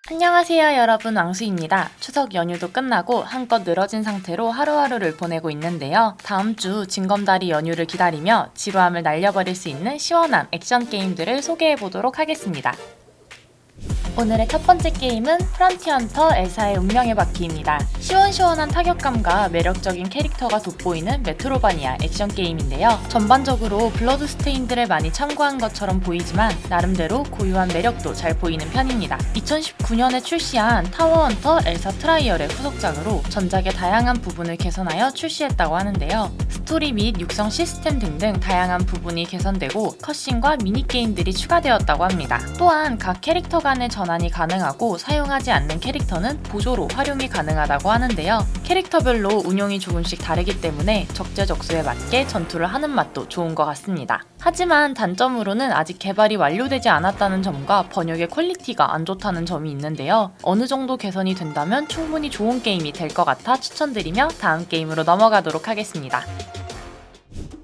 안녕하세요 여러분, 왕수입니다. 추석 연휴도 끝나고 한껏 늘어진 상태로 하루하루를 보내고 있는데요. 다음 주 징검다리 연휴를 기다리며 지루함을 날려버릴 수 있는 시원한 액션 게임들을 소개해보도록 하겠습니다. 오늘의 첫 번째 게임은 프론티어 헌터 엘사의 운명의 바퀴입니다. 시원시원한 타격감과 매력적인 캐릭터가 돋보이는 메트로바니아 액션 게임인데요. 전반적으로 블러드스테인들을 많이 참고한 것처럼 보이지만 나름대로 고유한 매력도 잘 보이는 편입니다. 2019년에 출시한 타워 헌터 엘사 트라이얼의 후속작으로 전작의 다양한 부분을 개선하여 출시했다고 하는데요. 스토리 및 육성 시스템 등등 다양한 부분이 개선되고 컷신과 미니게임들이 추가되었다고 합니다. 또한 각 캐릭터 간의 전환이 가능하고 사용하지 않는 캐릭터는 보조로 활용이 가능하다고 하는데요. 캐릭터별로 운용이 조금씩 다르기 때문에 적재적소에 맞게 전투를 하는 맛도 좋은 것 같습니다. 하지만 단점으로는 아직 개발이 완료되지 않았다는 점과 번역의 퀄리티가 안 좋다는 점이 있는데요. 어느 정도 개선이 된다면 충분히 좋은 게임이 될 것 같아 추천드리며 다음 게임으로 넘어가도록 하겠습니다.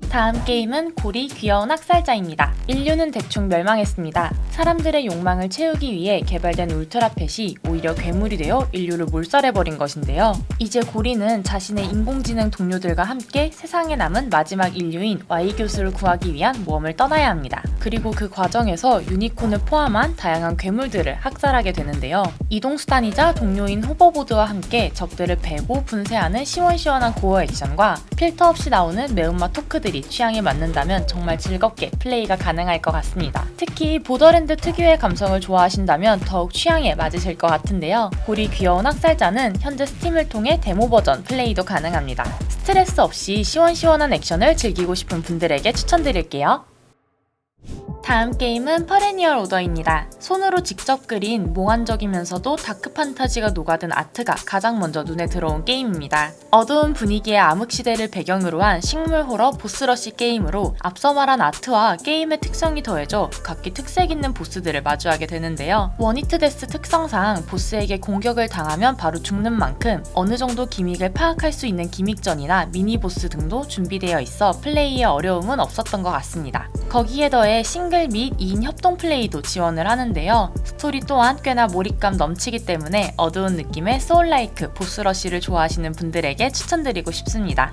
다음 게임은 고리 귀여운 학살자입니다. 인류는 대충 멸망했습니다. 사람들의 욕망을 채우기 위해 개발된 울트라펫이 오히려 괴물이 되어 인류를 몰살해버린 것인데요. 이제 고리는 자신의 인공지능 동료들과 함께 세상에 남은 마지막 인류인 Y 교수를 구하기 위한 모험을 떠나야 합니다. 그리고 그 과정에서 유니콘을 포함한 다양한 괴물들을 학살하게 되는데요. 이동수단이자 동료인 호버보드와 함께 적들을 베고 분쇄하는 시원시원한 고어 액션과 필터 없이 나오는 매운맛 토크들이 취향에 맞는다면 정말 즐겁게 플레이가 가능할 것 같습니다. 특히 보더랜드 특유의 감성을 좋아하신다면 더욱 취향에 맞으실 것 같은데요. 고리 귀여운 학살자는 현재 스팀을 통해 데모 버전 플레이도 가능합니다. 스트레스 없이 시원시원한 액션을 즐기고 싶은 분들에게 추천드릴게요. 다음 게임은 퍼레니얼 오더입니다. 손으로 직접 그린 몽환적이면서도 다크 판타지가 녹아든 아트가 가장 먼저 눈에 들어온 게임입니다. 어두운 분위기의 암흑시대를 배경으로 한 식물 호러 보스러시 게임으로 앞서 말한 아트와 게임의 특성이 더해져 각기 특색 있는 보스들을 마주하게 되는데요. 원히트 데스 특성상 보스에게 공격을 당하면 바로 죽는 만큼 어느 정도 기믹을 파악할 수 있는 기믹전이나 미니보스 등도 준비되어 있어 플레이에 어려움은 없었던 것 같습니다. 거기에 더해 싱글 및 2인 협동 플레이도 지원을 하는데요. 스토리 또한 꽤나 몰입감 넘치기 때문에 어두운 느낌의 소울라이크 보스러시를 좋아하시는 분들에게 추천드리고 싶습니다.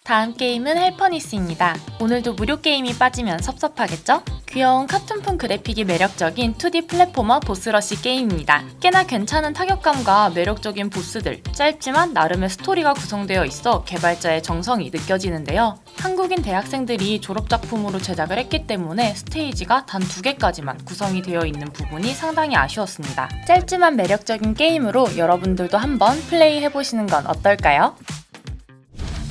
다음 게임은 헬퍼니스입니다. 오늘도 무료 게임이 빠지면 섭섭하겠죠? 귀여운 카툰풍 그래픽이 매력적인 2D 플랫포머 보스러시 게임입니다. 꽤나 괜찮은 타격감과 매력적인 보스들, 짧지만 나름의 스토리가 구성되어 있어 개발자의 정성이 느껴지는데요. 한국인 대학생들이 졸업작품으로 제작을 했기 때문에 스테이지가 단 2개까지만 구성이 되어 있는 부분이 상당히 아쉬웠습니다. 짧지만 매력적인 게임으로 여러분들도 한번 플레이해보시는 건 어떨까요?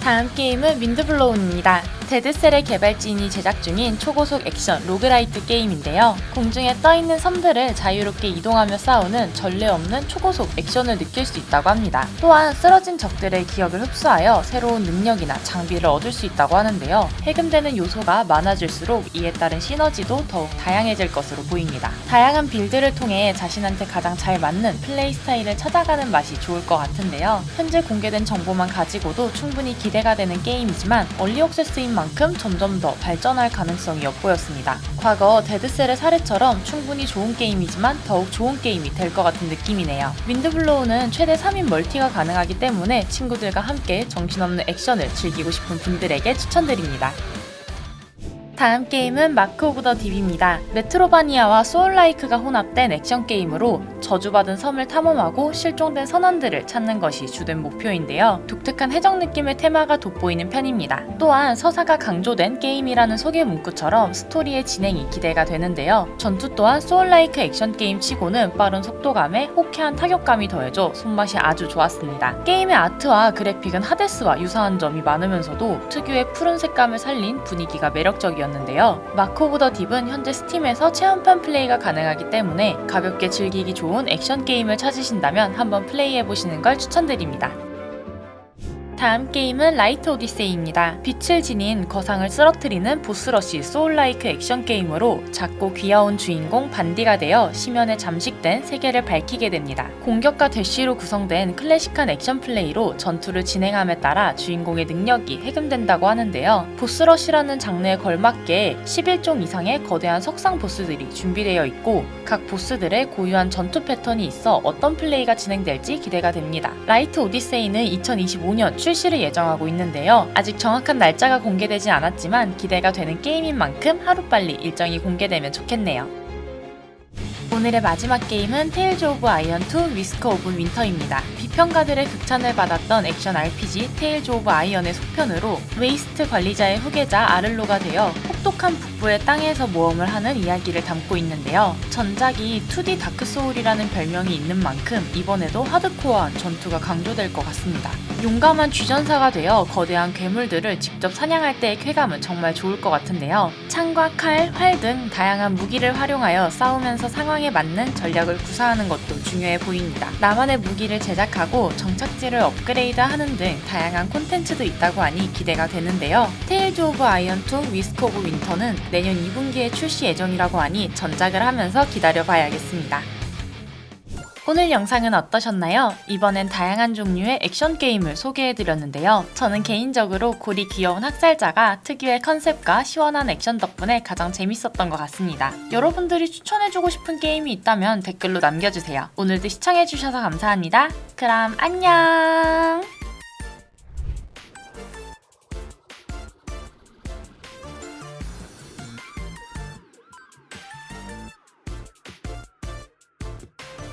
다음 게임은 윈드블로운입니다. 데드셀의 개발진이 제작 중인 초고속 액션 로그라이트 게임인데요. 공중에 떠있는 섬들을 자유롭게 이동하며 싸우는 전례 없는 초고속 액션을 느낄 수 있다고 합니다. 또한 쓰러진 적들의 기억을 흡수하여 새로운 능력이나 장비를 얻을 수 있다고 하는데요. 해금되는 요소가 많아질수록 이에 따른 시너지도 더욱 다양해질 것으로 보입니다. 다양한 빌드를 통해 자신한테 가장 잘 맞는 플레이 스타일을 찾아가는 맛이 좋을 것 같은데요. 현재 공개된 정보만 가지고도 충분히 기대가 되는 게임이지만 얼리 액세스인 만큼 점점 더 발전할 가능성이 엿보였습니다. 과거 데드셀의 사례처럼 충분히 좋은 게임이지만 더욱 좋은 게임이 될 것 같은 느낌이네요. 윈드블로우는 최대 3인 멀티가 가능하기 때문에 친구들과 함께 정신없는 액션을 즐기고 싶은 분들에게 추천드립니다. 다음 게임은 마크 오브 더 딥입니다. 메트로바니아와 소울라이크가 혼합된 액션 게임으로 저주받은 섬을 탐험하고 실종된 선원들을 찾는 것이 주된 목표인데요. 독특한 해적 느낌의 테마가 돋보이는 편입니다. 또한 서사가 강조된 게임이라는 소개 문구처럼 스토리의 진행이 기대가 되는데요. 전투 또한 소울라이크 액션 게임 치고는 빠른 속도감에 호쾌한 타격감이 더해져 손맛이 아주 좋았습니다. 게임의 아트와 그래픽은 하데스와 유사한 점이 많으면서도 특유의 푸른 색감을 살린 분위기가 매력적이었는데요. 마크 오브 더 딥은 현재 스팀에서 체험판 플레이가 가능하기 때문에 가볍게 즐기기 좋은 액션 게임을 찾으신다면 한번 플레이해보시는 걸 추천드립니다. 다음 게임은 라이트 오디세이입니다. 빛을 지닌 거상을 쓰러뜨리는 보스러시 소울라이크 액션 게임으로 작고 귀여운 주인공 반디가 되어 심연에 잠식된 세계를 밝히게 됩니다. 공격과 대쉬로 구성된 클래식한 액션 플레이로 전투를 진행함에 따라 주인공의 능력이 해금된다고 하는데요. 보스러시라는 장르에 걸맞게 11종 이상의 거대한 석상 보스들이 준비되어 있고 각 보스들의 고유한 전투 패턴이 있어 어떤 플레이가 진행될지 기대가 됩니다. 라이트 오디세이는 2025년 출시를 예정하고 있는데요. 아직 정확한 날짜가 공개되진 않았지만 기대가 되는 게임인 만큼 하루빨리 일정이 공개되면 좋겠네요. 오늘의 마지막 게임은 테일즈 오브 아이언 2 위스커 오브 윈터입니다. 비평가들의 극찬을 받았던 액션 RPG 테일즈 오브 아이언의 속편으로 웨이스트 관리자의 후계자 아를로가 되어 혹독한 북부의 땅에서 모험을 하는 이야기를 담고 있는데요. 전작이 2D 다크 소울이라는 별명이 있는 만큼 이번에도 하드코어한 전투가 강조될 것 같습니다. 용감한 쥐전사가 되어 거대한 괴물들을 직접 사냥할 때의 쾌감은 정말 좋을 것 같은데요. 창과 칼, 활 등 다양한 무기를 활용하여 싸우면서 상황에 맞는 전략을 구사하는 것도 중요해 보입니다. 나만의 무기를 제작하고 정착지를 업그레이드하는 등 다양한 콘텐츠도 있다고 하니 기대가 되는데요. 테일즈 오브 아이언 2 위스크 오브 윈터는 내년 2분기에 출시 예정이라고 하니 전작을 하면서 기다려봐야겠습니다. 오늘 영상은 어떠셨나요? 이번엔 다양한 종류의 액션 게임을 소개해드렸는데요. 저는 개인적으로 골이 귀여운 학살자가 특유의 컨셉과 시원한 액션 덕분에 가장 재밌었던 것 같습니다. 여러분들이 추천해주고 싶은 게임이 있다면 댓글로 남겨주세요. 오늘도 시청해주셔서 감사합니다. 그럼 안녕!